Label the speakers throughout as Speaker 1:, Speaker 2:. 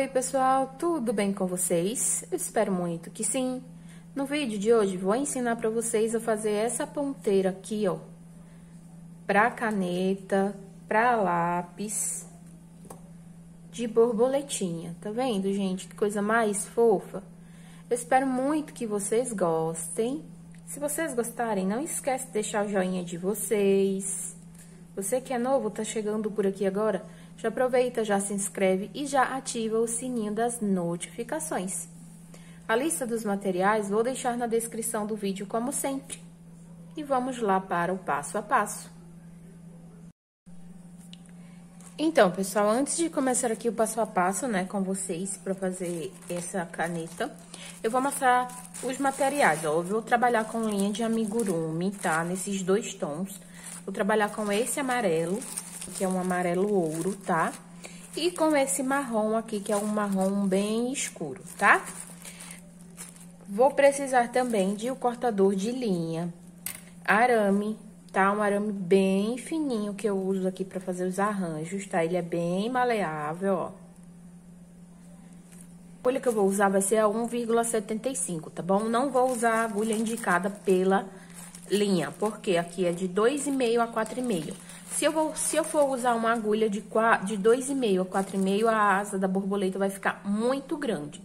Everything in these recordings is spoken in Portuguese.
Speaker 1: Oi, pessoal, tudo bem com vocês? Eu espero muito que sim. No vídeo de hoje, vou ensinar para vocês a fazer essa ponteira aqui, ó, pra caneta, pra lápis, de borboletinha. Tá vendo, gente? Que coisa mais fofa. Eu espero muito que vocês gostem. Se vocês gostarem, não esquece de deixar o joinha de vocês. Você que é novo, tá chegando por aqui agora, já aproveita, já se inscreve e já ativa o sininho das notificações. A lista dos materiais vou deixar na descrição do vídeo, como sempre. E vamos lá para o passo a passo. Então, pessoal, antes de começar aqui o passo a passo, né, com vocês, para fazer essa caneta, eu vou mostrar os materiais, ó. Eu vou trabalhar com linha de amigurumi, tá? Nesses dois tons. Vou trabalhar com esse amarelo, que é um amarelo ouro, tá? E com esse marrom aqui, que é um marrom bem escuro, tá? Vou precisar também de um cortador de linha, arame, tá? Um arame bem fininho que eu uso aqui pra fazer os arranjos, tá? Ele é bem maleável, ó. A agulha que eu vou usar vai ser a 1,75, tá bom? Não vou usar a agulha indicada pela linha, porque aqui é de 2,5 a 4,5. Se eu for usar uma agulha de 2,5 a 4,5, a asa da borboleta vai ficar muito grande.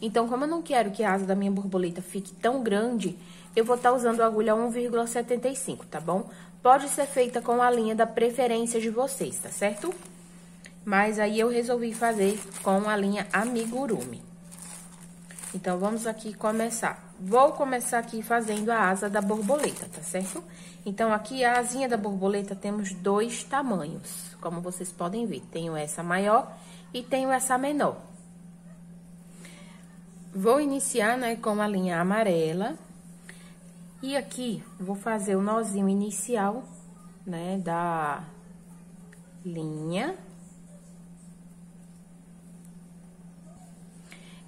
Speaker 1: Então, como eu não quero que a asa da minha borboleta fique tão grande, eu vou estar usando a agulha 1,75, tá bom? Pode ser feita com a linha da preferência de vocês, tá certo? Mas aí eu resolvi fazer com a linha amigurumi. Então, vamos aqui começar. Vou começar aqui fazendo a asa da borboleta, tá certo? Então, aqui a asinha da borboleta temos dois tamanhos, como vocês podem ver. Tenho essa maior e tenho essa menor. Vou iniciar, né, com a linha amarela. E aqui, vou fazer o nozinho inicial, né, da linha.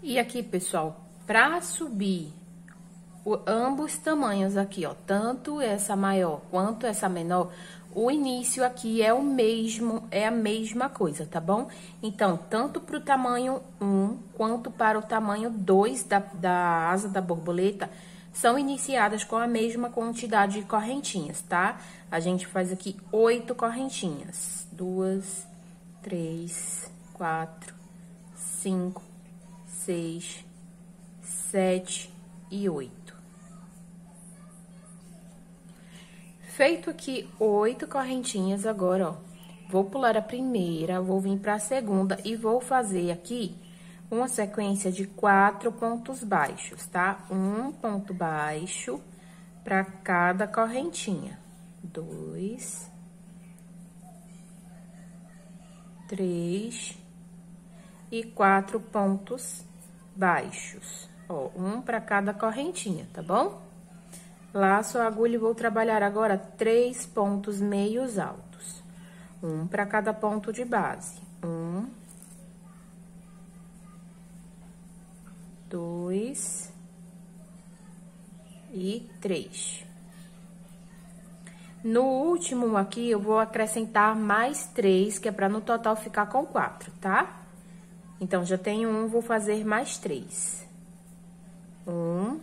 Speaker 1: E aqui, pessoal, pra subir ambos tamanhos aqui, ó, tanto essa maior quanto essa menor, o início aqui é o mesmo, é a mesma coisa, tá bom? Então, tanto pro tamanho 1 quanto para o tamanho 2 da asa da borboleta, são iniciadas com a mesma quantidade de correntinhas, tá? A gente faz aqui 8 correntinhas. 2, 3, 4, 5, 6, 7 e 8. Feito aqui 8 correntinhas, agora, ó, vou pular a primeira, vou vir pra segunda e vou fazer aqui uma sequência de 4 pontos baixos, tá? Um ponto baixo pra cada correntinha. 2, 3 e 4 pontos baixos. Ó, um pra cada correntinha, tá bom? Laço a agulha e vou trabalhar agora 3 pontos meios altos. Um para cada ponto de base. 1, 2 e 3. No último aqui, eu vou acrescentar mais 3, que é para no total ficar com 4, tá? Então, já tenho 1, vou fazer mais 3. 1,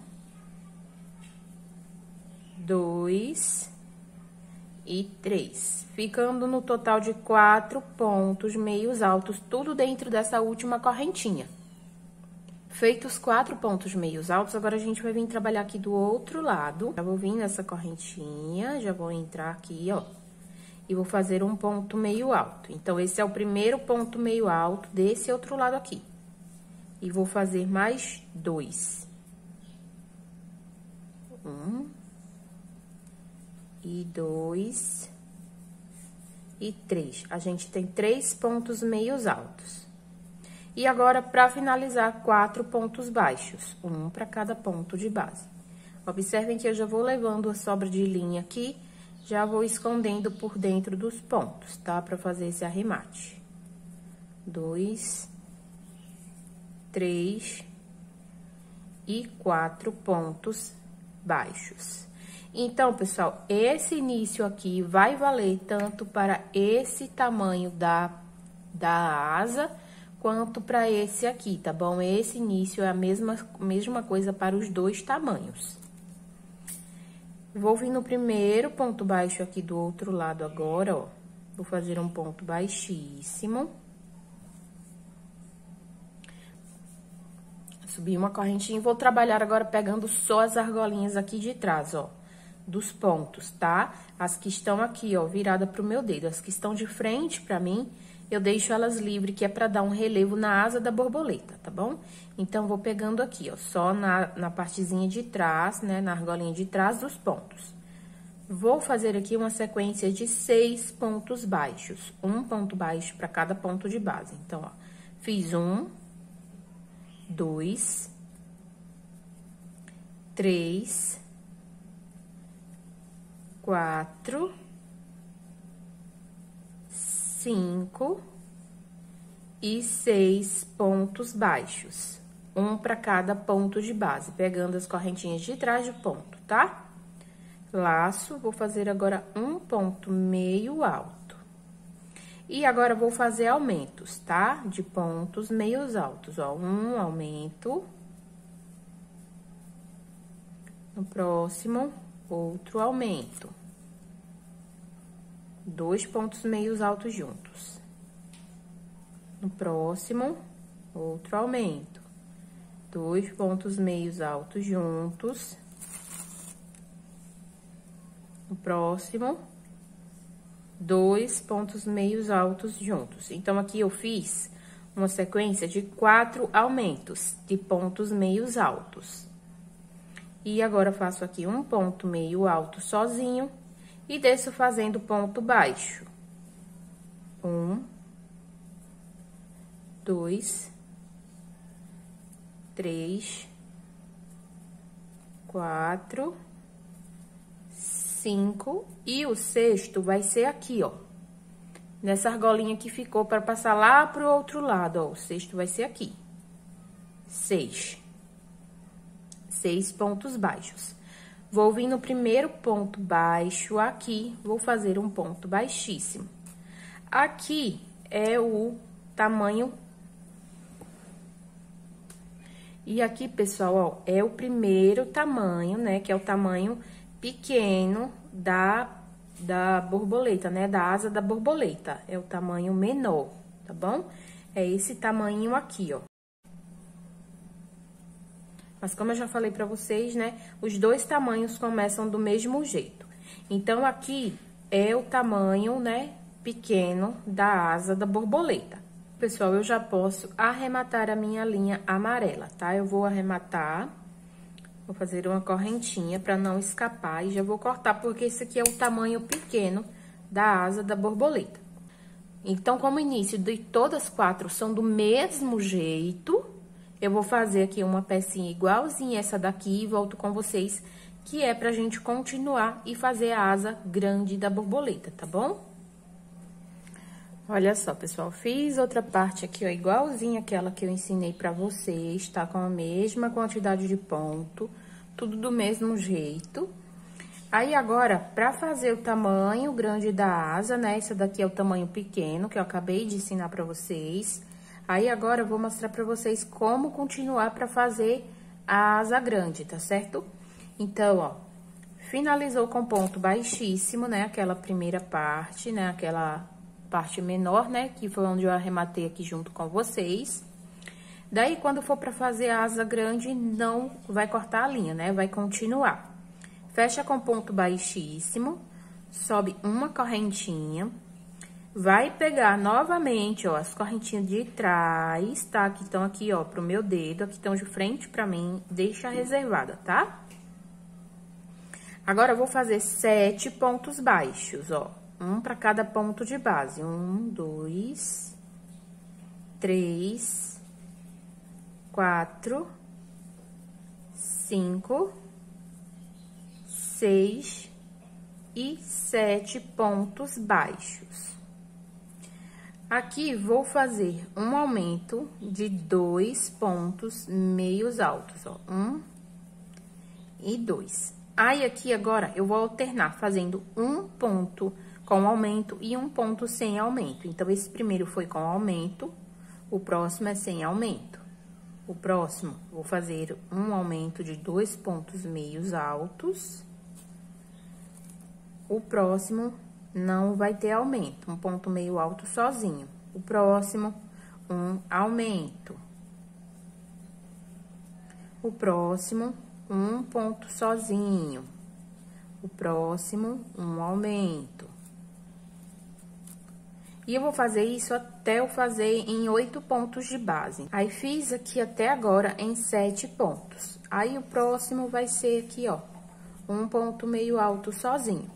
Speaker 1: 2 e 3, ficando no total de 4 pontos meios altos, tudo dentro dessa última correntinha. Feitos 4 pontos meios altos, agora a gente vai vir trabalhar aqui do outro lado. Já vou vir nessa correntinha, já vou entrar aqui, ó, e vou fazer um ponto meio alto. Então, esse é o primeiro ponto meio alto desse outro lado aqui. E vou fazer mais 2. 1 e 2 e 3. A gente tem 3 pontos meios altos. E agora, para finalizar, 4 pontos baixos, um para cada ponto de base. Observem que eu já vou levando a sobra de linha aqui, já vou escondendo por dentro dos pontos, tá? Para fazer esse arremate. 2, 3 e 4 pontos baixos. Então, pessoal, esse início aqui vai valer tanto para esse tamanho da asa, quanto para esse aqui, tá bom? Esse início é a mesma coisa para os dois tamanhos. Vou vir no primeiro ponto baixo aqui do outro lado agora, ó. Vou fazer um ponto baixíssimo. Subir uma correntinha e vou trabalhar agora pegando só as argolinhas aqui de trás, ó, dos pontos, tá? As que estão aqui, ó, virada pro meu dedo. As que estão de frente pra mim, eu deixo elas livres, que é pra dar um relevo na asa da borboleta, tá bom? Então, vou pegando aqui, ó, só na partezinha de trás, né, na argolinha de trás dos pontos. Vou fazer aqui uma sequência de 6 pontos baixos, um ponto baixo pra cada ponto de base. Então, ó, fiz 1, 2, 3, 4, 5 e 6 pontos baixos, um para cada ponto de base, pegando as correntinhas de trás do ponto, tá? Laço, vou fazer agora um ponto meio alto. E agora, vou fazer aumentos, tá? De pontos meios altos, ó. Um aumento. No próximo, outro aumento. 2 pontos meios altos juntos. No próximo, outro aumento. 2 pontos meios altos juntos. No próximo, 2 pontos meios altos juntos. Então, aqui eu fiz uma sequência de 4 aumentos de pontos meios altos. E agora, faço aqui um ponto meio alto sozinho e desço fazendo ponto baixo. 1, 2, 3, 4, 5 e o sexto vai ser aqui, ó. Nessa argolinha que ficou para passar lá pro outro lado, ó. O sexto vai ser aqui. 6 pontos baixos. Vou vir no primeiro ponto baixo aqui, vou fazer um ponto baixíssimo. Aqui é o tamanho. E aqui, pessoal, ó, é o primeiro tamanho, né? Que é o tamanho pequeno da borboleta, né? Da asa da borboleta. É o tamanho menor, tá bom? É esse tamanho aqui, ó. Mas como eu já falei pra vocês, né? Os dois tamanhos começam do mesmo jeito. Então, aqui é o tamanho, né? Pequeno da asa da borboleta. Pessoal, eu já posso arrematar a minha linha amarela, tá? Eu vou arrematar... Vou fazer uma correntinha para não escapar e já vou cortar, porque esse aqui é o tamanho pequeno da asa da borboleta. Então, como o início de todas as 4 são do mesmo jeito, eu vou fazer aqui uma pecinha igualzinha essa daqui e volto com vocês, que é pra gente continuar e fazer a asa grande da borboleta, tá bom? Olha só, pessoal, fiz outra parte aqui, ó, igualzinha aquela que eu ensinei pra vocês, tá? Com a mesma quantidade de ponto, tudo do mesmo jeito. Aí, agora, pra fazer o tamanho grande da asa, né? Esse daqui é o tamanho pequeno, que eu acabei de ensinar pra vocês. Aí, agora, eu vou mostrar pra vocês como continuar pra fazer a asa grande, tá certo? Então, ó, finalizou com ponto baixíssimo, né? Aquela primeira parte, né? Aquela... parte menor, né, que foi onde eu arrematei aqui junto com vocês. Daí, quando for pra fazer a asa grande, não vai cortar a linha, né, vai continuar. Fecha com ponto baixíssimo, sobe uma correntinha, vai pegar novamente, ó, as correntinhas de trás, tá, que estão aqui, ó, pro meu dedo, aqui estão de frente pra mim, deixa reservada, tá? Agora, eu vou fazer 7 pontos baixos, ó. Um para cada ponto de base. 1, 2, 3, 4, 5, 6 e 7 pontos baixos. Aqui, vou fazer um aumento de 2 pontos meios altos, ó. 1 e 2. Aí, aqui, agora, eu vou alternar fazendo um ponto com aumento e um ponto sem aumento. Então, esse primeiro foi com aumento, O próximo é sem aumento. O próximo, vou fazer um aumento de 2 pontos meios altos. O próximo não vai ter aumento, um ponto meio alto sozinho. O próximo, um aumento. O próximo, um ponto sozinho. O próximo, um aumento. E eu vou fazer isso até eu fazer em 8 pontos de base. Aí, fiz aqui até agora em 7 pontos. Aí, o próximo vai ser aqui, ó, um ponto meio alto sozinho.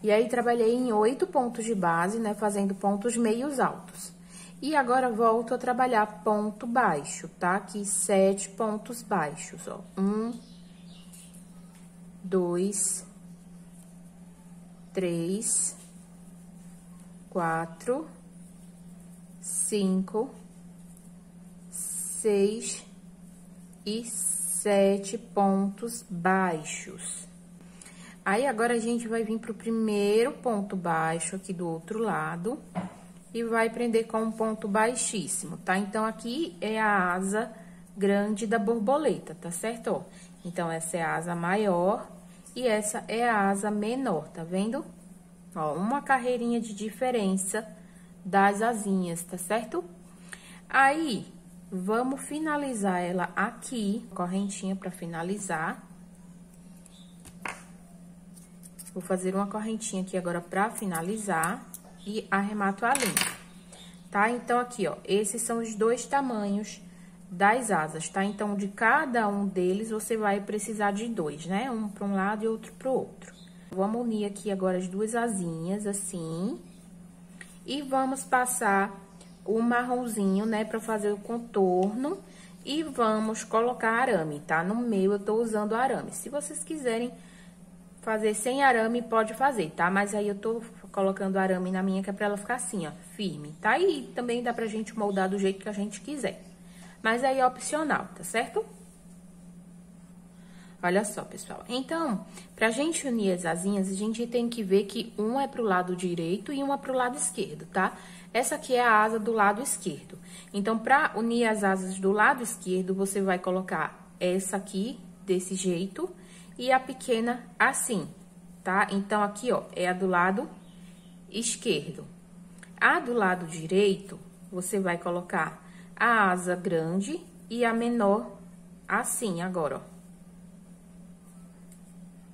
Speaker 1: E aí, trabalhei em 8 pontos de base, né, fazendo pontos meios altos. E agora, volto a trabalhar ponto baixo, tá? Aqui, 7 pontos baixos, ó. 1, 2, 3... 4, 5, 6 e 7 pontos baixos. Aí, agora, a gente vai vir pro primeiro ponto baixo aqui do outro lado e vai prender com um ponto baixíssimo, tá? Então, aqui é a asa grande da borboleta, tá certo? Ó, então, essa é a asa maior e essa é a asa menor, tá vendo? Ó, uma carreirinha de diferença das asinhas, tá certo? Aí, vamos finalizar ela aqui, correntinha pra finalizar. Vou fazer uma correntinha aqui agora pra finalizar e arremato a linha, tá? Então, aqui, ó, esses são os 2 tamanhos das asas, tá? Então, de cada um deles, você vai precisar de 2, né? Um pra um lado e outro pro outro. Vamos unir aqui agora as 2 asinhas, assim. E vamos passar o marronzinho, né, pra fazer o contorno. E vamos colocar arame, tá? No meio eu tô usando arame. Se vocês quiserem fazer sem arame, pode fazer, tá? Mas aí eu tô colocando arame na minha, que é pra ela ficar assim, ó, firme, tá? E também dá pra gente moldar do jeito que a gente quiser. Mas aí é opcional, tá certo? Olha só, pessoal. Então, pra gente unir as asinhas, a gente tem que ver que um é pro lado direito e um é pro lado esquerdo, tá? Essa aqui é a asa do lado esquerdo. Então, pra unir as asas do lado esquerdo, você vai colocar essa aqui, desse jeito, e a pequena assim, tá? Então, aqui, ó, é a do lado esquerdo. A do lado direito, você vai colocar a asa grande e a menor assim, agora, ó.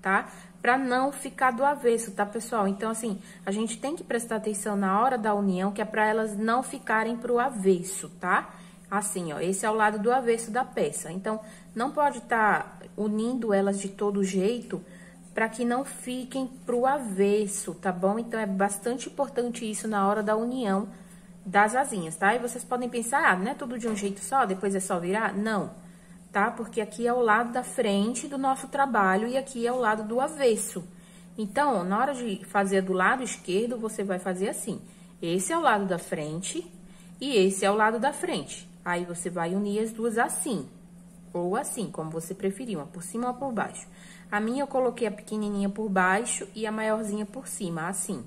Speaker 1: Tá? Pra não ficar do avesso, tá, pessoal? Então, assim, a gente tem que prestar atenção na hora da união, que é pra elas não ficarem pro avesso, tá? Assim, ó, esse é o lado do avesso da peça. Então, não pode tá unindo elas de todo jeito pra que não fiquem pro avesso, tá bom? Então, é bastante importante isso na hora da união das asinhas, tá? E vocês podem pensar, ah, não é tudo de um jeito só, depois é só virar? Não. Tá? Porque aqui é o lado da frente do nosso trabalho e aqui é o lado do avesso. Então, na hora de fazer do lado esquerdo, você vai fazer assim. Esse é o lado da frente e esse é o lado da frente. Aí, você vai unir as duas assim, ou assim, como você preferir, uma por cima ou por baixo. A minha, eu coloquei a pequenininha por baixo e a maiorzinha por cima, assim.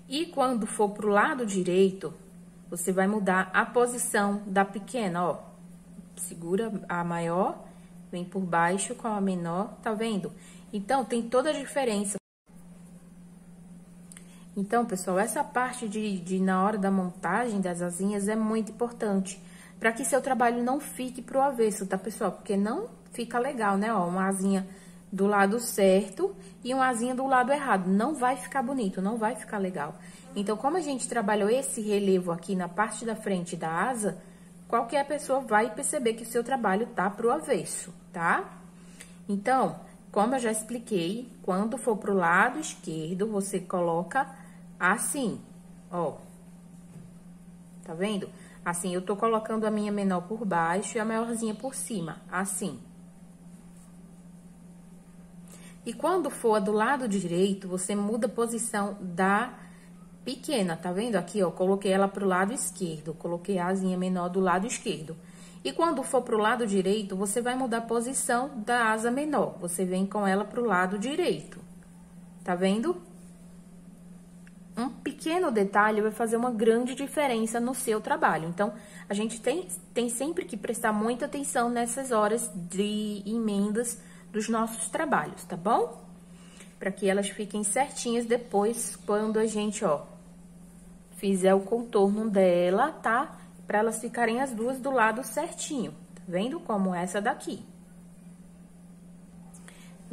Speaker 1: E quando for pro lado direito, você vai mudar a posição da pequena, ó. Segura a maior, vem por baixo com a menor, tá vendo? Então, tem toda a diferença. Então, pessoal, essa parte na hora da montagem das asinhas é muito importante, para que seu trabalho não fique pro avesso, tá, pessoal? Porque não fica legal, né? Ó, uma asinha do lado certo e uma asinha do lado errado. Não vai ficar bonito, não vai ficar legal. Então, como a gente trabalhou esse relevo aqui na parte da frente da asa, qualquer pessoa vai perceber que o seu trabalho tá pro avesso, tá? Então, como eu já expliquei, quando for pro lado esquerdo, você coloca assim, ó. Tá vendo? Assim, eu tô colocando a minha menor por baixo e a maiorzinha por cima, assim. E quando for do lado direito, você muda a posição da pequena, tá vendo? Aqui, ó, coloquei ela pro lado esquerdo, coloquei a asinha menor do lado esquerdo. E quando for pro lado direito, você vai mudar a posição da asa menor. Você vem com ela pro lado direito. Tá vendo? um pequeno detalhe vai fazer uma grande diferença no seu trabalho. Então, a gente tem sempre que prestar muita atenção nessas horas de emendas dos nossos trabalhos, tá bom? Para que elas fiquem certinhas depois, quando a gente, ó, fizer o contorno dela, tá? Para elas ficarem as duas do lado certinho, tá vendo? Como essa daqui.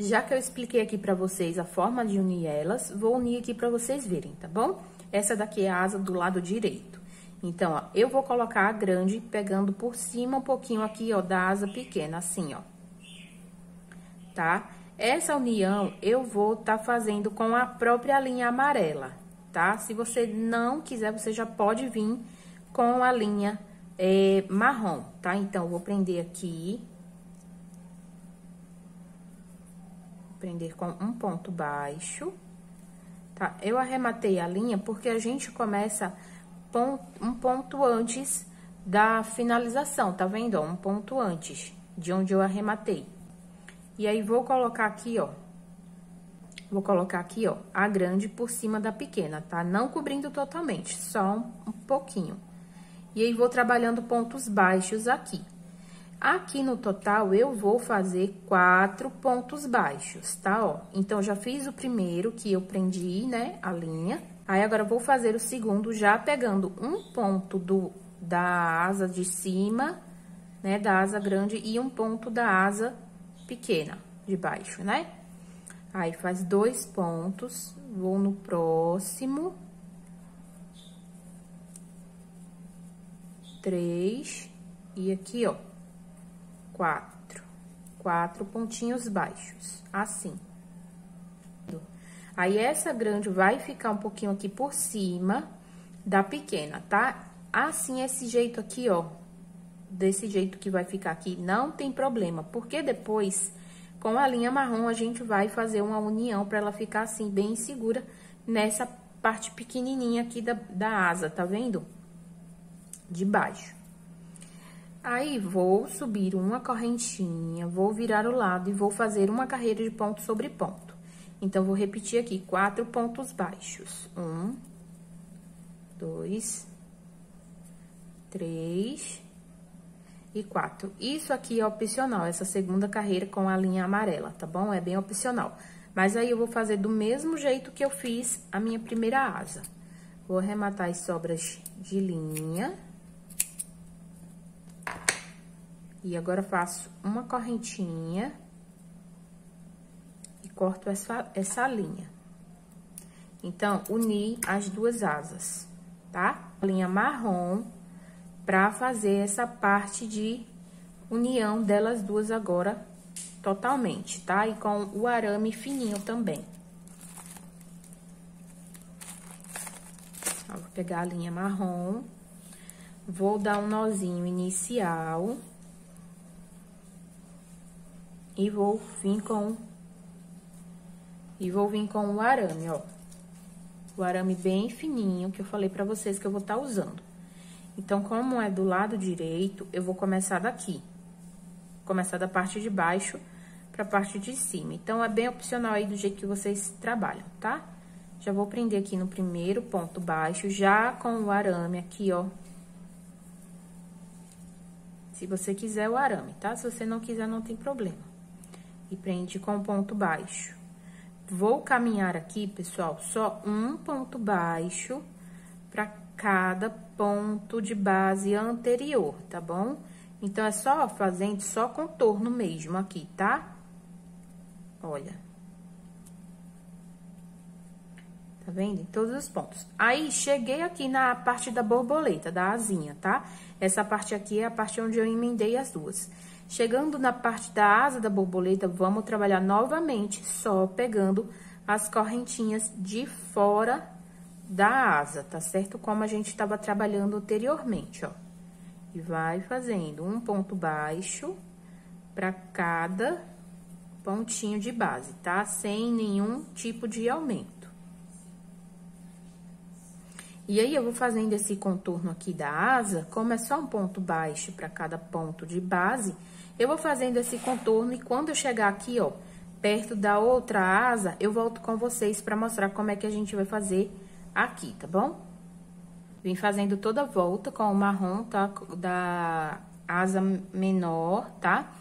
Speaker 1: Já que eu expliquei aqui pra vocês a forma de unir elas, vou unir aqui pra vocês verem, tá bom? Essa daqui é a asa do lado direito. Então, ó, eu vou colocar a grande pegando por cima um pouquinho aqui, ó, da asa pequena, assim, ó. Tá? Essa união eu vou tá fazendo com a própria linha amarela, tá? Se você não quiser, você já pode vir com a linha marrom, tá? Então, eu vou prender aqui. Prender com um ponto baixo, tá? Eu arrematei a linha porque a gente começa um ponto antes da finalização, tá vendo? Ó, um ponto antes de onde eu arrematei. E aí, vou colocar aqui, ó. Vou colocar aqui, ó, a grande por cima da pequena, tá? Não cobrindo totalmente, só um pouquinho. E aí, vou trabalhando pontos baixos aqui. Aqui no total, eu vou fazer 4 pontos baixos, tá? Ó, então, já fiz o primeiro que eu prendi, né, a linha. Aí, agora, eu vou fazer o segundo já pegando um ponto da asa de cima, né, da asa grande e um ponto da asa pequena, de baixo, né? Aí, faz 2 pontos, vou no próximo. 3, e aqui, ó. 4 pontinhos baixos, assim. Aí, essa grande vai ficar um pouquinho aqui por cima da pequena, tá? Assim, esse jeito aqui, ó, desse jeito que vai ficar aqui, não tem problema, porque depois, com a linha marrom, a gente vai fazer uma união pra ela ficar assim, bem segura nessa parte pequenininha aqui da asa, tá vendo? De baixo. Aí, vou subir uma correntinha, vou virar o lado e vou fazer uma carreira de ponto sobre ponto. Então, vou repetir aqui 4 pontos baixos. 1, 2, 3 e 4. Isso aqui é opcional, essa segunda carreira com a linha amarela, tá bom? É bem opcional. Mas aí, eu vou fazer do mesmo jeito que eu fiz a minha primeira asa. Vou arrematar as sobras de linha. E agora, faço uma correntinha e corto essa linha. Então, uni as duas asas, tá? A linha marrom, pra fazer essa parte de união delas duas agora, totalmente, tá? E com o arame fininho também. Ó, vou pegar a linha marrom, vou dar um nozinho inicial. E vou vir com o arame, ó. O arame bem fininho, que eu falei pra vocês que eu vou estar usando. Então, como é do lado direito, eu vou começar daqui. Começar da parte de baixo pra parte de cima. Então, é bem opcional aí do jeito que vocês trabalham, tá? Já vou prender aqui no primeiro ponto baixo, já com o arame aqui, ó. Se você quiser o arame, tá? Se você não quiser, não tem problema. E prende com ponto baixo. Vou caminhar aqui, pessoal, só um ponto baixo para cada ponto de base anterior, tá bom? Então, é só fazendo só contorno mesmo aqui, tá? Olha. Tá vendo? Em todos os pontos. Aí, cheguei aqui na parte da borboleta, da asinha, tá? Essa parte aqui é a parte onde eu emendei as duas. Chegando na parte da asa da borboleta, vamos trabalhar novamente, só pegando as correntinhas de fora da asa, tá certo? Como a gente estava trabalhando anteriormente, ó. E vai fazendo um ponto baixo para cada pontinho de base, tá? Sem nenhum tipo de aumento. E aí, eu vou fazendo esse contorno aqui da asa, como é só um ponto baixo para cada ponto de base, eu vou fazendo esse contorno e quando eu chegar aqui, ó, perto da outra asa, eu volto com vocês para mostrar como é que a gente vai fazer aqui, tá bom? Vim fazendo toda a volta com o marrom, tá? Da asa menor, tá?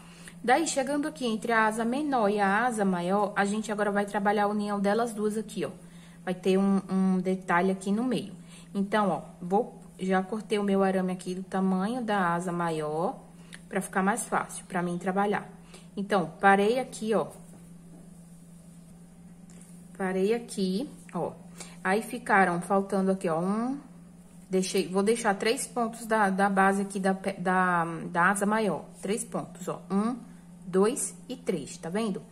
Speaker 1: Daí, chegando aqui entre a asa menor e a asa maior, a gente agora vai trabalhar a união delas duas aqui, ó. Vai ter um detalhe aqui no meio. Então, ó, já cortei o meu arame aqui do tamanho da asa maior, pra ficar mais fácil pra mim trabalhar. Então, parei aqui, ó. Parei aqui, ó. Aí, ficaram faltando aqui, ó, vou deixar 3 pontos da base aqui da asa maior. 3 pontos, ó. 1, 2 e 3, tá vendo?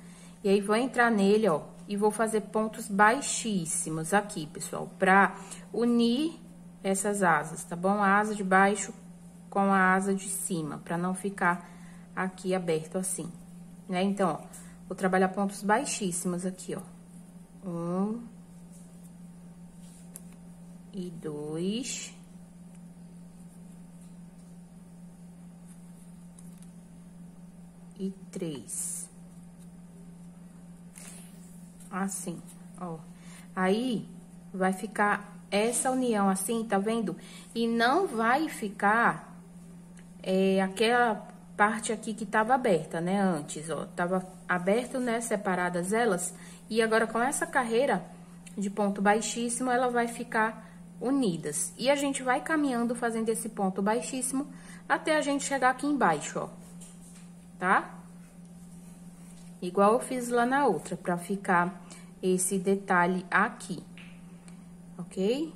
Speaker 1: E aí, vou entrar nele, ó, e vou fazer pontos baixíssimos aqui, pessoal, pra unir essas asas, tá bom? A asa de baixo com a asa de cima, pra não ficar aqui aberto assim, né? Então, ó, vou trabalhar pontos baixíssimos aqui, ó. 1 e 2. E 3. Assim, ó. Aí, vai ficar essa união assim, tá vendo? E não vai ficar aquela parte aqui que tava aberta, né, antes, ó. Tava aberto, né, separadas elas. E agora, com essa carreira de ponto baixíssimo, ela vai ficar unidas. E a gente vai caminhando, fazendo esse ponto baixíssimo, até a gente chegar aqui embaixo, ó. Tá? Igual eu fiz lá na outra, pra ficar esse detalhe aqui. Ok?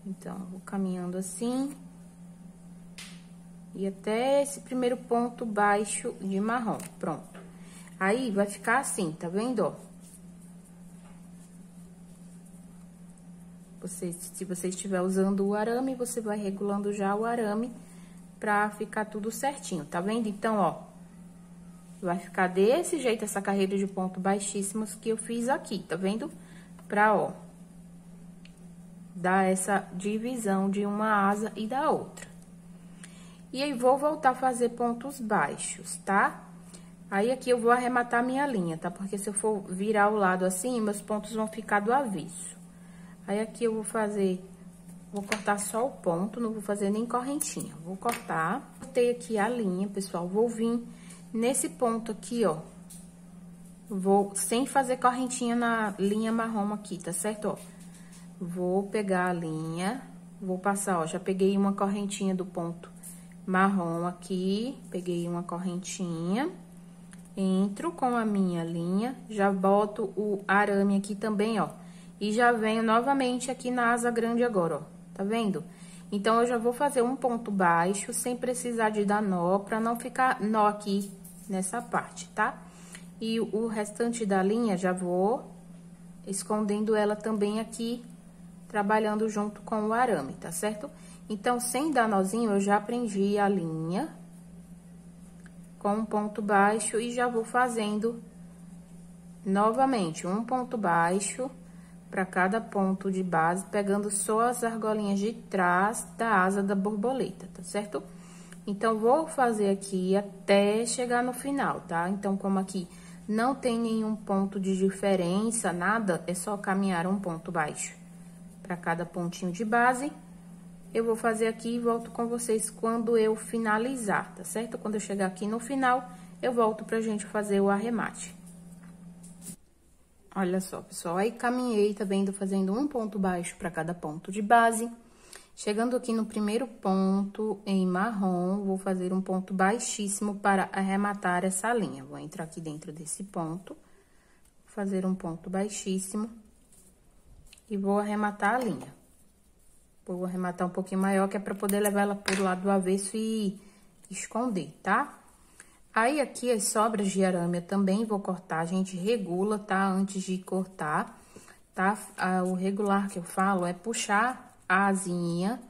Speaker 1: Então, vou caminhando assim. E até esse primeiro ponto baixo de marrom, pronto. Aí, vai ficar assim, tá vendo, ó? Se você estiver usando o arame, você vai regulando já o arame pra ficar tudo certinho, tá vendo? Então, ó, vai ficar desse jeito essa carreira de ponto baixíssimos que eu fiz aqui, tá vendo? Pra, ó, dar essa divisão de uma asa e da outra. E aí, vou voltar a fazer pontos baixos, tá? Aí, aqui eu vou arrematar minha linha, tá? Porque se eu for virar o lado assim, meus pontos vão ficar do avesso. Aí, aqui eu vou cortar só o ponto, não vou fazer nem correntinha. Vou cortar, cortei aqui a linha, pessoal, vou vir nesse ponto aqui, ó. Sem fazer correntinha na linha marrom aqui, tá certo, ó? Vou pegar a linha, vou passar, ó, já peguei uma correntinha do ponto marrom aqui, peguei uma correntinha, entro com a minha linha, já boto o arame aqui também, ó, e já venho novamente aqui na asa grande agora, ó, tá vendo? Então, eu já vou fazer um ponto baixo, sem precisar de dar nó, pra não ficar nó aqui nessa parte, tá? E o restante da linha, já vou escondendo ela também aqui, trabalhando junto com o arame, tá certo? Então, sem dar nozinho, eu já prendi a linha com um ponto baixo e já vou fazendo novamente um ponto baixo para cada ponto de base, pegando só as argolinhas de trás da asa da borboleta, tá certo? Então, vou fazer aqui até chegar no final, tá? Então, como aqui não tem nenhum ponto de diferença, nada, é só caminhar um ponto baixo para cada pontinho de base. Eu vou fazer aqui e volto com vocês quando eu finalizar, tá certo? Quando eu chegar aqui no final, eu volto pra gente fazer o arremate. Olha só, pessoal, aí caminhei, tá vendo? Fazendo um ponto baixo para cada ponto de base. Chegando aqui no primeiro ponto em marrom, vou fazer um ponto baixíssimo para arrematar essa linha. Vou entrar aqui dentro desse ponto, fazer um ponto baixíssimo e vou arrematar a linha. Vou arrematar um pouquinho maior, que é pra poder levar ela pro lado do avesso e esconder, tá? Aí, aqui, as sobras de arame eu também vou cortar, a gente regula, tá? Antes de cortar, tá? O regular que eu falo é puxar a asinha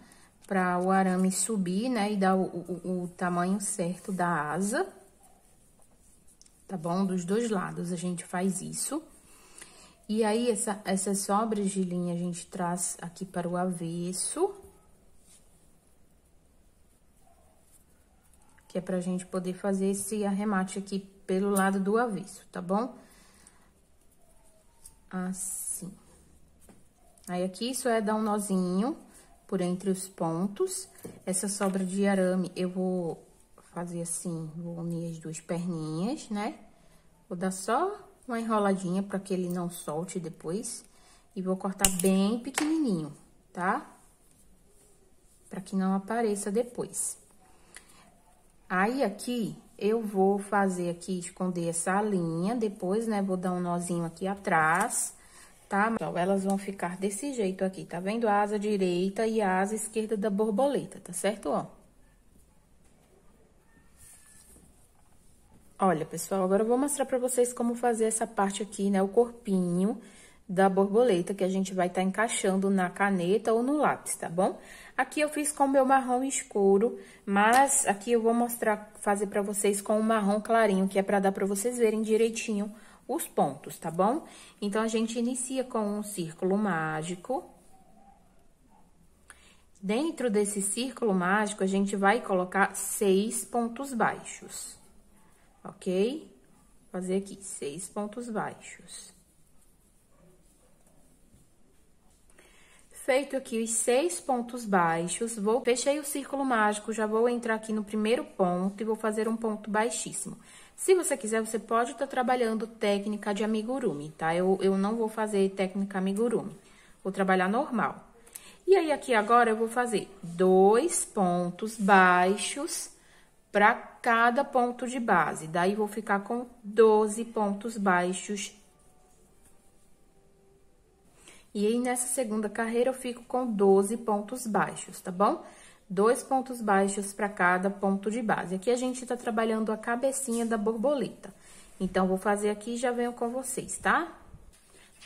Speaker 1: pra o arame subir, né? E dar o tamanho certo da asa, tá bom? Dos dois lados a gente faz isso. E aí, essas sobras de linha a gente traz aqui para o avesso. Que é pra gente poder fazer esse arremate aqui pelo lado do avesso, tá bom? Assim. Aí, aqui, isso é dar um nozinho por entre os pontos. Essa sobra de arame, eu vou fazer assim, vou unir as duas perninhas, né? Vou dar só uma enroladinha para que ele não solte depois. E vou cortar bem pequenininho, tá? Para que não apareça depois. Aí, aqui, eu vou fazer aqui, esconder essa linha, depois, né, vou dar um nozinho aqui atrás, tá? Então, elas vão ficar desse jeito aqui, tá vendo? A asa direita e a asa esquerda da borboleta, tá certo, ó? Olha, pessoal, agora eu vou mostrar pra vocês como fazer essa parte aqui, né, o corpinho da borboleta, que a gente vai estar encaixando na caneta ou no lápis, tá bom? Aqui eu fiz com o meu marrom escuro, mas aqui eu vou mostrar, fazer pra vocês com o marrom clarinho, que é pra dar pra vocês verem direitinho os pontos, tá bom? Então, a gente inicia com um círculo mágico. Dentro desse círculo mágico, a gente vai colocar 6 pontos baixos, ok? Vou fazer aqui 6 pontos baixos. Feito aqui os 6 pontos baixos, fechei o círculo mágico, já vou entrar aqui no primeiro ponto e vou fazer um ponto baixíssimo. Se você quiser, você pode estar trabalhando técnica de amigurumi, tá? Eu não vou fazer técnica amigurumi, vou trabalhar normal. E aí, aqui agora, eu vou fazer 2 pontos baixos para cada ponto de base. Daí, vou ficar com 12 pontos baixos. E aí, nessa segunda carreira, eu fico com 12 pontos baixos, tá bom? 2 pontos baixos para cada ponto de base. Aqui, a gente tá trabalhando a cabecinha da borboleta. Então, vou fazer aqui e já venho com vocês, tá?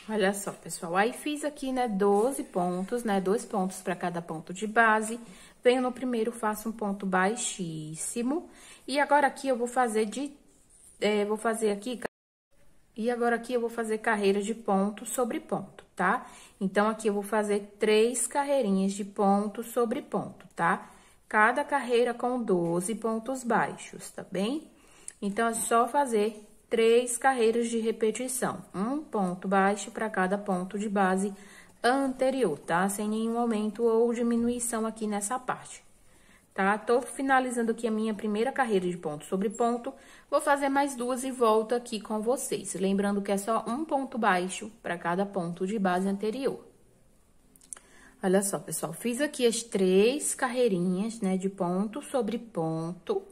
Speaker 1: Olha só, pessoal, aí fiz aqui, né, 12 pontos, né, 2 pontos para cada ponto de base. Venho no primeiro, faço um ponto baixíssimo. E agora, aqui, eu vou fazer E agora, aqui, eu vou fazer carreira de ponto sobre ponto, tá? Então, aqui, eu vou fazer 3 carreirinhas de ponto sobre ponto, tá? Cada carreira com 12 pontos baixos, tá bem? Então, é só fazer 3 carreiras de repetição. Um ponto baixo para cada ponto de base anterior, tá? Sem nenhum aumento ou diminuição aqui nessa parte. Tá? Tô finalizando aqui a minha primeira carreira de ponto sobre ponto. Vou fazer mais 2 e volto aqui com vocês. Lembrando que é só um ponto baixo para cada ponto de base anterior. Olha só, pessoal, fiz aqui as 3 carreirinhas, né, de ponto sobre ponto.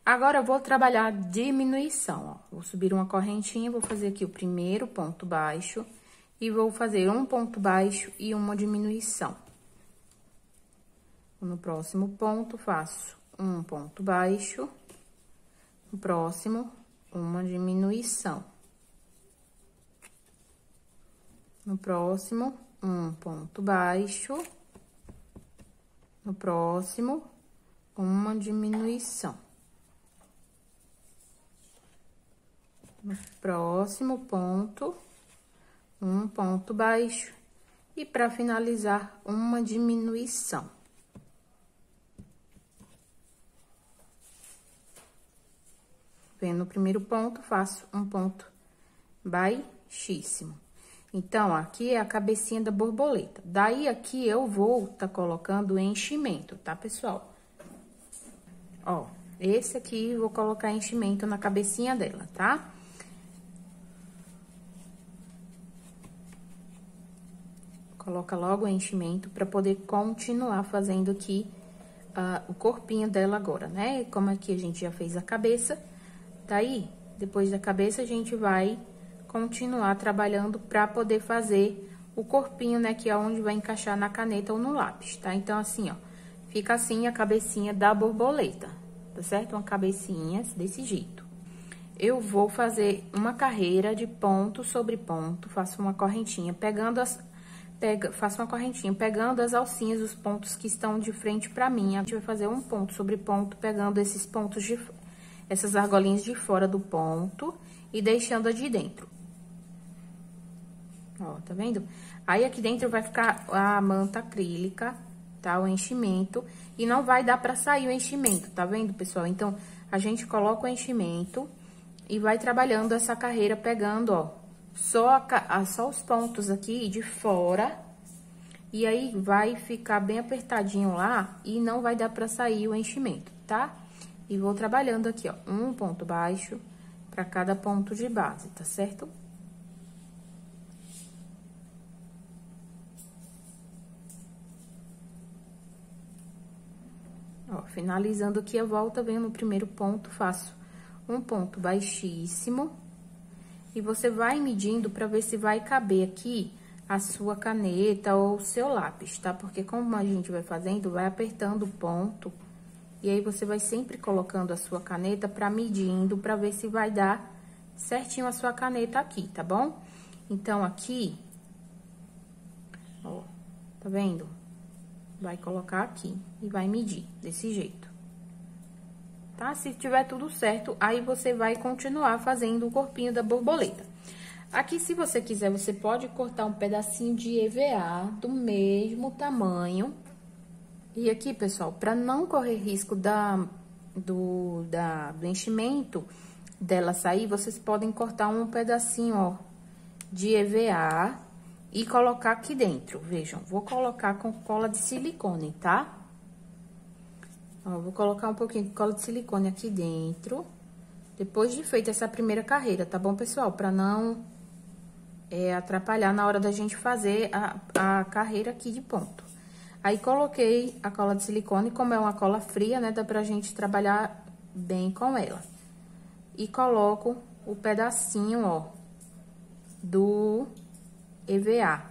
Speaker 1: Agora, eu vou trabalhar diminuição, ó. Vou subir uma correntinha, vou fazer aqui o primeiro ponto baixo e vou fazer um ponto baixo e uma diminuição. No próximo ponto, faço um ponto baixo, no próximo, uma diminuição. No próximo, um ponto baixo, no próximo, uma diminuição. No próximo ponto, um ponto baixo e para finalizar, uma diminuição. Venho no primeiro ponto, faço um ponto baixíssimo. Então, aqui é a cabecinha da borboleta. Daí, aqui, eu vou tá colocando o enchimento, tá, pessoal? Ó, esse aqui, eu vou colocar enchimento na cabecinha dela, tá? Coloca logo o enchimento pra poder continuar fazendo aqui o corpinho dela agora, né? Como aqui a gente já fez a cabeça... Daí, depois da cabeça, a gente vai continuar trabalhando para poder fazer o corpinho, né, que é onde vai encaixar na caneta ou no lápis, tá? Então, assim, ó, fica assim a cabecinha da borboleta, tá certo? Uma cabecinha desse jeito. Eu vou fazer uma carreira de ponto sobre ponto, faço uma correntinha, faço uma correntinha, pegando as alcinhas, os pontos que estão de frente pra mim. A gente vai fazer um ponto sobre ponto, pegando esses pontos essas argolinhas de fora do ponto e deixando a de dentro. Ó, tá vendo? Aí, aqui dentro vai ficar a manta acrílica, tá? O enchimento. E não vai dar pra sair o enchimento, tá vendo, pessoal? Então, a gente coloca o enchimento e vai trabalhando essa carreira, pegando, ó, só os pontos aqui de fora, E aí, vai ficar bem apertadinho lá e não vai dar pra sair o enchimento, tá? E vou trabalhando aqui, ó, um ponto baixo pra cada ponto de base, tá certo? Ó, finalizando aqui a volta, venho no primeiro ponto, faço um ponto baixíssimo. E você vai medindo pra ver se vai caber aqui a sua caneta ou o seu lápis, tá? Porque como a gente vai fazendo, vai apertando o ponto. E aí, você vai sempre colocando a sua caneta pra medindo, pra ver se vai dar certinho a sua caneta aqui, tá bom? Então, aqui, ó, tá vendo? Vai colocar aqui e vai medir desse jeito. Tá? Se tiver tudo certo, aí você vai continuar fazendo o corpinho da borboleta. Aqui, se você quiser, você pode cortar um pedacinho de EVA do mesmo tamanho. E aqui, pessoal, para não correr risco do enchimento dela sair, vocês podem cortar um pedacinho, ó, de EVA e colocar aqui dentro. Vejam, vou colocar com cola de silicone, tá? Ó, vou colocar um pouquinho de cola de silicone aqui dentro, depois de feita essa primeira carreira, tá bom, pessoal? Para não atrapalhar na hora da gente fazer a carreira aqui de ponto. Aí, coloquei a cola de silicone, como é uma cola fria, né? Dá pra gente trabalhar bem com ela. E coloco o pedacinho, ó, do EVA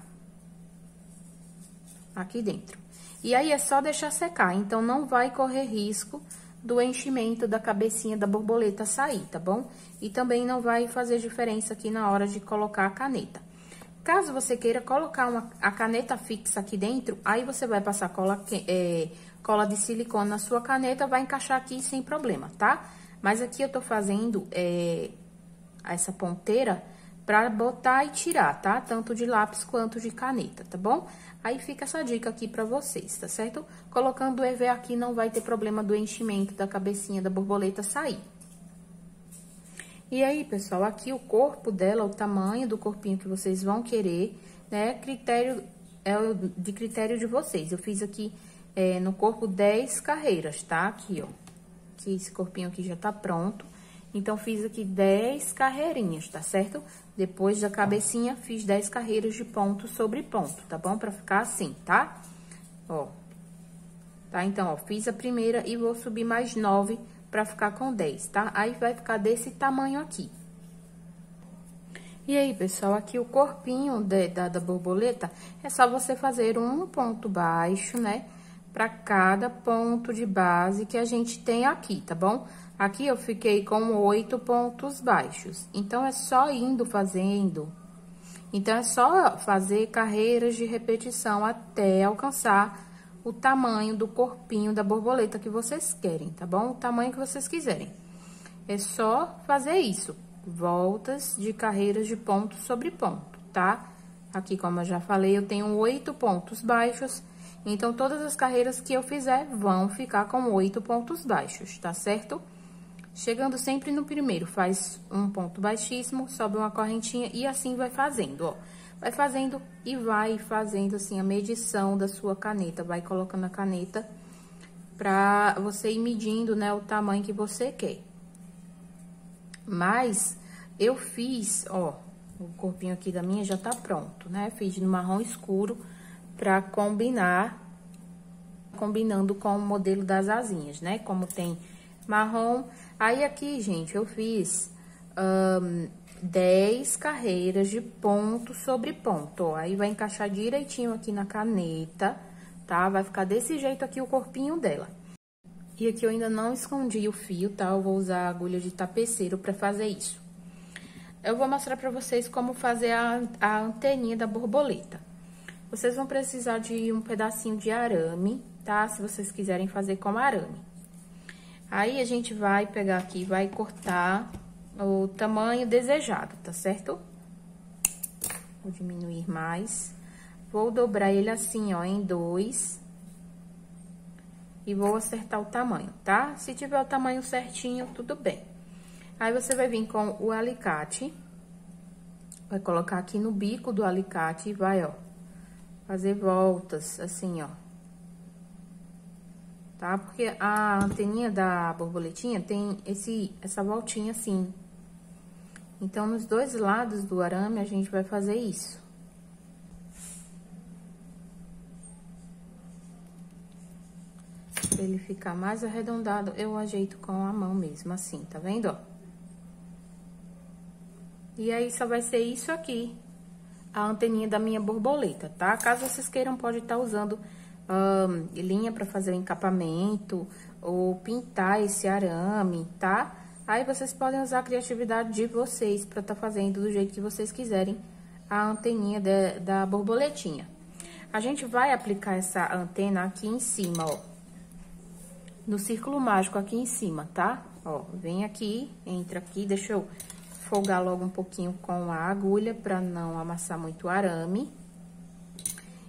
Speaker 1: aqui dentro. E aí, é só deixar secar, então não vai correr risco do enchimento da cabecinha da borboleta sair, tá bom? E também não vai fazer diferença aqui na hora de colocar a caneta. Caso você queira colocar a caneta fixa aqui dentro, aí você vai passar cola de silicone na sua caneta, vai encaixar aqui sem problema, tá? Mas aqui eu tô fazendo essa ponteira pra botar e tirar, tá? Tanto de lápis quanto de caneta, tá bom? Aí fica essa dica aqui pra vocês, tá certo? Colocando o EVA aqui não vai ter problema do enchimento da cabecinha da borboleta sair. E aí, pessoal, aqui o corpo dela, o tamanho do corpinho que vocês vão querer, né? De critério de vocês. Eu fiz aqui no corpo 10 carreiras, tá? Aqui, ó. Que esse corpinho aqui já tá pronto. Então, fiz aqui 10 carreirinhas, tá certo? Depois da cabecinha, fiz 10 carreiras de ponto sobre ponto, tá bom? Pra ficar assim, tá? Ó. Tá? Então, ó, fiz a primeira e vou subir mais 9 pra ficar com 10, tá? Aí, vai ficar desse tamanho aqui. E aí, pessoal, aqui o corpinho da borboleta, é só você fazer um ponto baixo, né? Pra cada ponto de base que a gente tem aqui, tá bom? Aqui eu fiquei com 8 pontos baixos, então, é só indo fazendo. Então, é só fazer carreiras de repetição até alcançar o tamanho do corpinho da borboleta que vocês querem, tá bom? O tamanho que vocês quiserem. É só fazer isso, voltas de carreiras de ponto sobre ponto, tá? Aqui, como eu já falei, eu tenho 8 pontos baixos, então, todas as carreiras que eu fizer vão ficar com 8 pontos baixos, tá certo? Chegando sempre no primeiro, faz um ponto baixíssimo, sobe uma correntinha e assim vai fazendo, ó. Vai fazendo e vai fazendo, assim, a medição da sua caneta. Vai colocando a caneta pra você ir medindo, né, o tamanho que você quer. Mas, eu fiz, ó, o corpinho aqui da minha já tá pronto, né? Fiz no marrom escuro pra combinando com o modelo das asinhas, né? Como tem marrom. Aí, aqui, gente, eu fiz 10 carreiras de ponto sobre ponto, ó. Aí, vai encaixar direitinho aqui na caneta, tá? Vai ficar desse jeito aqui o corpinho dela. E aqui eu ainda não escondi o fio, tá? Eu vou usar a agulha de tapeceiro pra fazer isso. Eu vou mostrar pra vocês como fazer a anteninha da borboleta. Vocês vão precisar de um pedacinho de arame, tá? Se vocês quiserem fazer com arame. Aí, a gente vai pegar aqui, vai cortar o tamanho desejado, tá certo? Vou diminuir mais. Vou dobrar ele assim, ó, em 2. E vou acertar o tamanho, tá? Se tiver o tamanho certinho, tudo bem. Aí, você vai vir com o alicate. Vai colocar aqui no bico do alicate e vai, ó, fazer voltas, assim, ó. Tá? Porque a anteninha da borboletinha tem essa voltinha assim. Então, nos dois lados do arame, a gente vai fazer isso. Pra ele ficar mais arredondado, eu ajeito com a mão mesmo, assim, tá vendo, ó? E aí, só vai ser isso aqui, a anteninha da minha borboleta, tá? Caso vocês queiram, pode estar usando linha pra fazer o encapamento, ou pintar esse arame, tá? Aí, vocês podem usar a criatividade de vocês pra estar fazendo do jeito que vocês quiserem a anteninha da borboletinha. A gente vai aplicar essa antena aqui em cima, ó. No círculo mágico aqui em cima, tá? Ó, vem aqui, entra aqui, deixa eu folgar logo um pouquinho com a agulha pra não amassar muito o arame.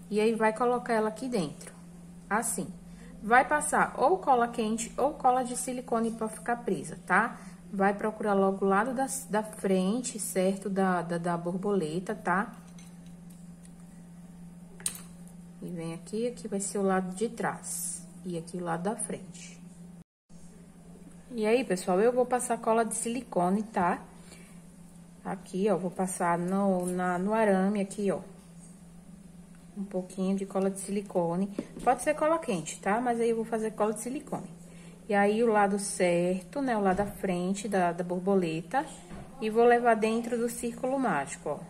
Speaker 1: E aí, vai colocar ela aqui dentro, assim. Vai passar ou cola quente ou cola de silicone pra ficar presa, tá? Vai procurar logo o lado da frente, certo? Da borboleta, tá? E vem aqui, aqui vai ser o lado de trás. E aqui o lado da frente. E aí, pessoal, eu vou passar cola de silicone, tá? Aqui, ó, vou passar no arame aqui, ó. Um pouquinho de cola de silicone. Pode ser cola quente, tá? Mas aí eu vou fazer cola de silicone. E aí, o lado certo, né? O lado da frente da borboleta. E vou levar dentro do círculo mágico, ó.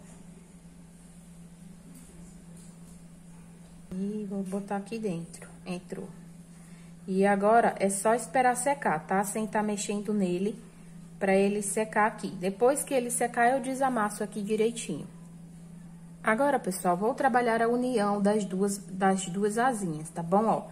Speaker 1: E vou botar aqui dentro. Entrou. E agora, é só esperar secar, tá? Sem tá mexendo nele, pra ele secar aqui. Depois que ele secar, eu desamasso aqui direitinho. Agora, pessoal, vou trabalhar a união das duas asinhas, tá bom, ó?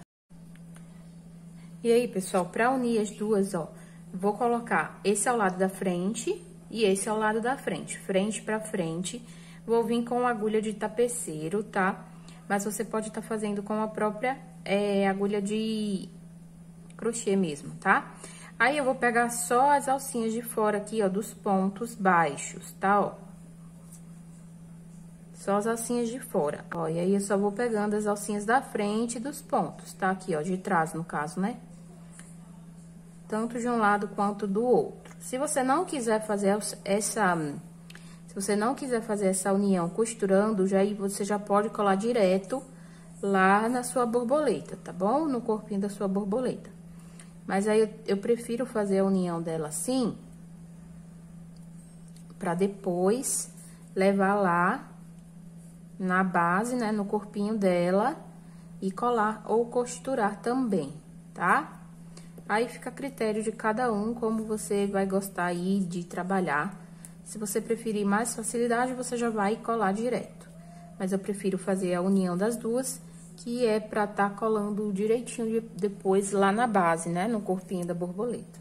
Speaker 1: E aí, pessoal, pra unir as duas, ó, vou colocar esse ao lado da frente e esse ao lado da frente. Frente pra frente. Vou vir com agulha de tapeceiro, tá? Mas você pode estar fazendo com a própria agulha de crochê mesmo, tá? Aí, eu vou pegar só as alcinhas de fora aqui, ó, dos pontos baixos, tá, ó? Só as alcinhas de fora, ó. E aí, eu só vou pegando as alcinhas da frente dos pontos, tá? Aqui, ó, de trás, no caso, né? Tanto de um lado quanto do outro. Se você não quiser fazer essa união costurando, aí você já pode colar direto lá na sua borboleta, tá bom? No corpinho da sua borboleta. Mas aí, eu prefiro fazer a união dela assim, pra depois levar lá na base, né, no corpinho dela e colar ou costurar também, tá? Aí, fica a critério de cada um, como você vai gostar aí de trabalhar. Se você preferir mais facilidade, você já vai colar direto. Mas eu prefiro fazer a união das duas, que é pra tá colando direitinho depois lá na base, né? No corpinho da borboleta.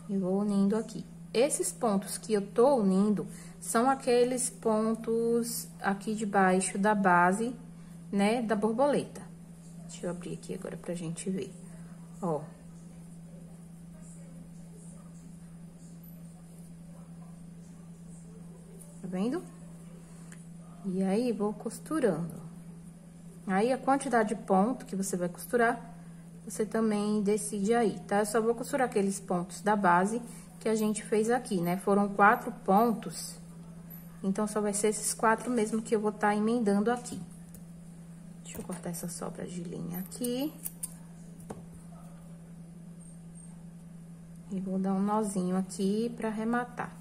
Speaker 1: E vou unindo aqui. Esses pontos que eu tô unindo são aqueles pontos aqui de baixo da base, né? Da borboleta. Deixa eu abrir aqui agora pra gente ver. Ó. Tá vendo? E aí, vou costurando. Aí, a quantidade de ponto que você vai costurar, você também decide aí, tá? Eu só vou costurar aqueles pontos da base que a gente fez aqui, né? Foram 4 pontos, então, só vai ser esses 4 mesmo que eu vou estar emendando aqui. Deixa eu cortar essa sobra de linha aqui. E vou dar um nozinho aqui pra arrematar.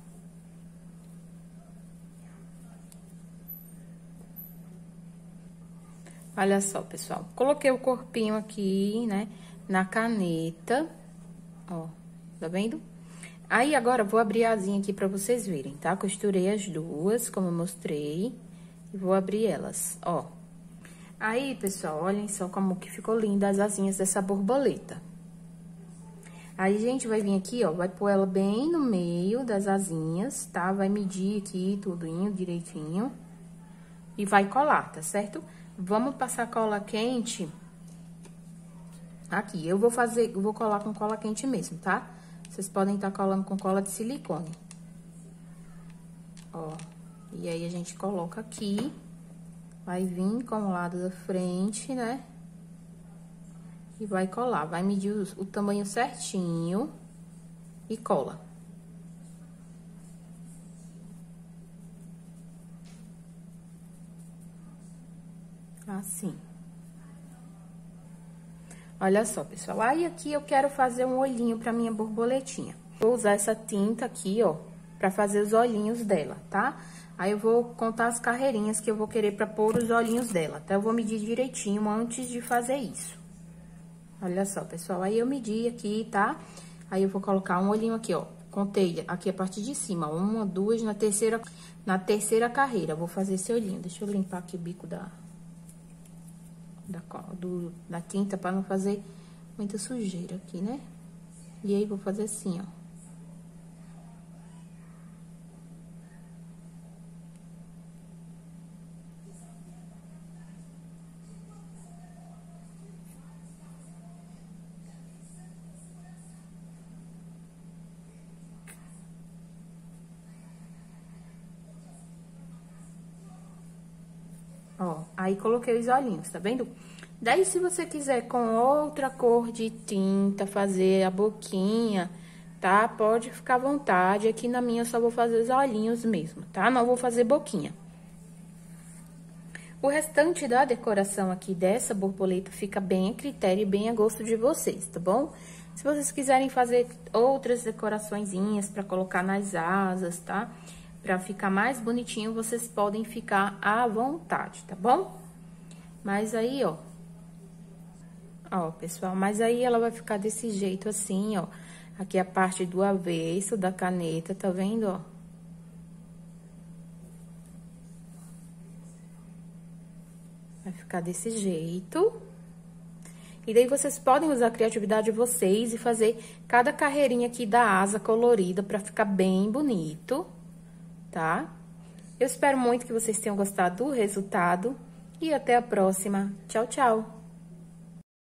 Speaker 1: Olha só, pessoal, coloquei o corpinho aqui, né, na caneta, ó, tá vendo? Aí, agora, vou abrir a asinha aqui pra vocês verem, tá? Costurei as duas, como eu mostrei, e vou abrir elas, ó. Aí, pessoal, olhem só como que ficou linda as asinhas dessa borboleta. Aí, a gente vai vir aqui, ó, vai pôr ela bem no meio das asinhas, tá? Vai medir aqui tudinho, direitinho, e vai colar, tá certo? Vamos passar cola quente aqui. Eu vou colar com cola quente mesmo, tá? Vocês podem estar colando com cola de silicone. Ó, e aí a gente coloca aqui, Vai vir com o lado da frente, né? E vai colar. Vai medir o tamanho certinho e cola. Assim. Olha só, pessoal. Aí, aqui eu quero fazer um olhinho pra minha borboletinha. Vou usar essa tinta aqui, ó, pra fazer os olhinhos dela, tá? Aí, eu vou contar as carreirinhas que eu vou querer pra pôr os olhinhos dela, tá? Eu vou medir direitinho antes de fazer isso. Olha só, pessoal. Aí, eu medi aqui, tá? Aí, eu vou colocar um olhinho aqui, ó. Contei aqui a parte de cima. Uma, duas, na terceira carreira. Vou fazer esse olhinho. Deixa eu limpar aqui o bico da tinta pra não fazer muita sujeira aqui, né? E aí, vou fazer assim, ó. Ó, aí coloquei os olhinhos, tá vendo? Daí, se você quiser com outra cor de tinta fazer a boquinha, tá? Pode ficar à vontade. Aqui na minha eu só vou fazer os olhinhos mesmo, tá? Não vou fazer boquinha. O restante da decoração aqui dessa borboleta fica bem a critério e bem a gosto de vocês, tá bom? Se vocês quiserem fazer outras decoraçõezinhas pra colocar nas asas, tá? Pra ficar mais bonitinho, vocês podem ficar à vontade, tá bom? Mas aí, ó... Ó, pessoal, mas aí ela vai ficar desse jeito assim, ó. Aqui a parte do avesso da caneta, tá vendo, ó? Vai ficar desse jeito. E daí, vocês podem usar a criatividade de vocês e fazer cada carreirinha aqui da asa colorida pra ficar bem bonito, tá? Eu espero muito que vocês tenham gostado do resultado. E até a próxima. Tchau, tchau!